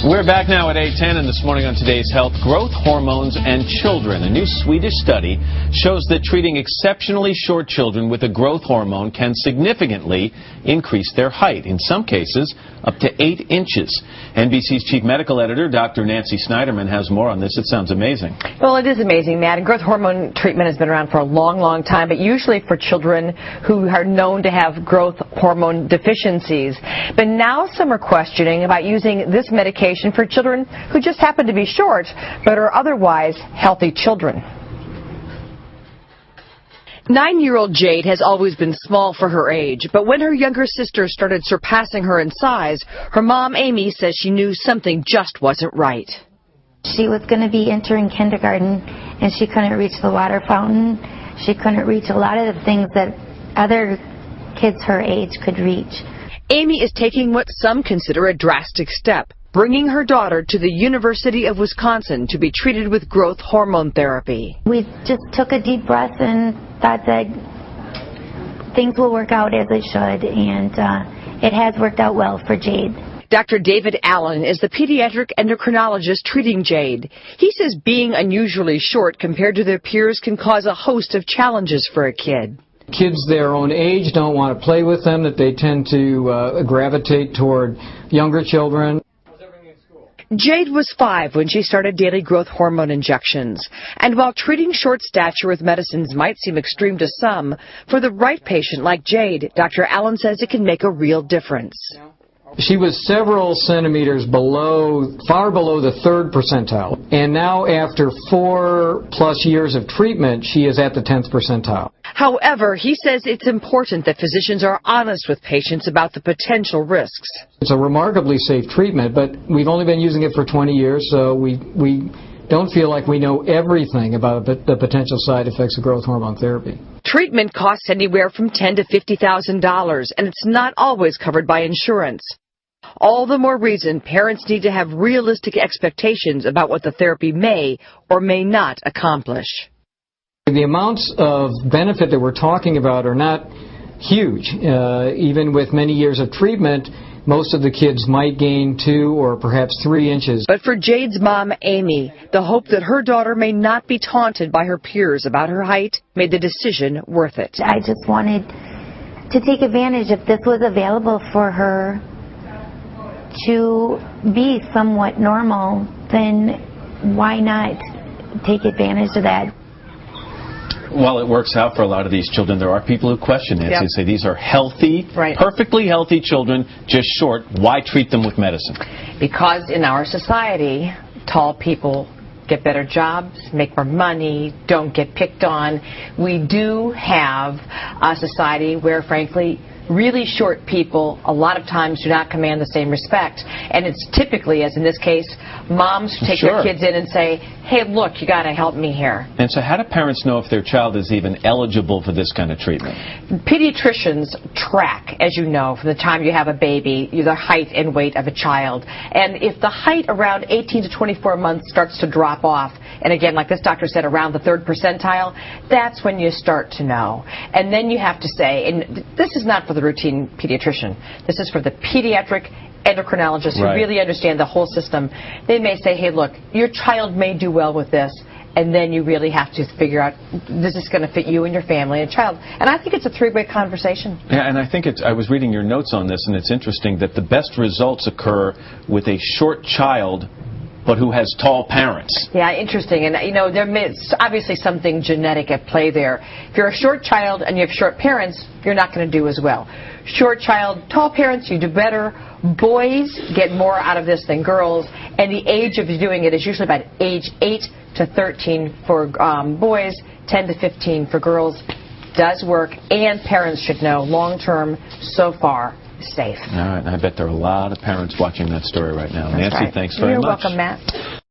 We're back now at 8:10, and this morning on today's Health, growth hormones and children. A new Swedish study shows that treating exceptionally short children with a growth hormone can significantly increase their height, in some cases up to 8 inches. NBC's chief medical editor, Dr. Nancy Snyderman, has more on this. It sounds amazing. Well, it is amazing, Matt. And growth hormone treatment has been around for a long, long time, but usually for children who are known to have growth hormone deficiencies. But now some are questioning about using this medication for children who just happen to be short but are otherwise healthy children. 9-year-old Jade has always been small for her age, but when her younger sister started surpassing her in size, her mom, Amy, says she knew something just wasn't right. She was going to be entering kindergarten, and she couldn't reach the water fountain. She couldn't reach a lot of the things that other kids her age could reach. Amy is taking what some consider a drastic step, bringing her daughter to the University of Wisconsin to be treated with growth hormone therapy. We just took a deep breath and thought that things will work out as they should, and it has worked out well for Jade. Dr. David Allen is the pediatric endocrinologist treating Jade. He says being unusually short compared to their peers can cause a host of challenges for a kid. Kids their own age don't want to play with them, that they tend to gravitate toward younger children. Jade was 5 when she started daily growth hormone injections. And while treating short stature with medicines might seem extreme to some, for the right patient like Jade, Dr. Allen says it can make a real difference. She was several centimeters below, far below the 3rd percentile. And now after 4+ years of treatment, she is at the 10th percentile. However, he says it's important that physicians are honest with patients about the potential risks. It's a remarkably safe treatment, but we've only been using it for 20 years, so we don't feel like we know everything about the potential side effects of growth hormone therapy. Treatment costs anywhere from $10,000 to $50,000, and it's not always covered by insurance. All the more reason parents need to have realistic expectations about what the therapy may or may not accomplish. The amounts of benefit that we're talking about are not huge. Even with many years of treatment, most of the kids might gain 2 or perhaps 3 inches. But for Jade's mom, Amy, the hope that her daughter may not be taunted by her peers about her height made the decision worth it. I just wanted to take advantage, if this was available for her to be somewhat normal, then why not take advantage of that? While it works out for a lot of these children, there are people who question it and say these are healthy, perfectly healthy children, just short. Why treat them with medicine? Because in our society, tall people get better jobs, make more money, don't get picked on. We do have a society where, frankly, really short people a lot of times do not command the same respect. And it's typically, as in this case, moms who take their kids in and say, hey, look, you got to help me here. And so how do parents know if their child is even eligible for this kind of treatment? Pediatricians track, as you know, from the time you have a baby, the height and weight of a child. And if the height around 18 to 24 months starts to drop off, and again, like this doctor said, around the 3rd percentile, that's when you start to know. And then you have to say, and this is not for the routine pediatrician, this is for the pediatric endocrinologists who really understand the whole system. They may say, hey, look, your child may do well with this, and then you really have to figure out, this is going to fit you and your family and child. And I think it's a 3-way conversation. Yeah, and I think I was reading your notes on this, and it's interesting that the best results occur with a short child but who has tall parents. Yeah, interesting. And, you know, there's obviously something genetic at play there. If you're a short child and you have short parents, you're not going to do as well. Short child, tall parents, you do better. Boys get more out of this than girls, and the age of doing it is usually about age 8 to 13 for boys, 10 to 15 for girls. Does work, and parents should know long-term, so far, safe. All right, and I bet there are a lot of parents watching that story right now. That's Nancy, thanks very much. You're welcome, Matt.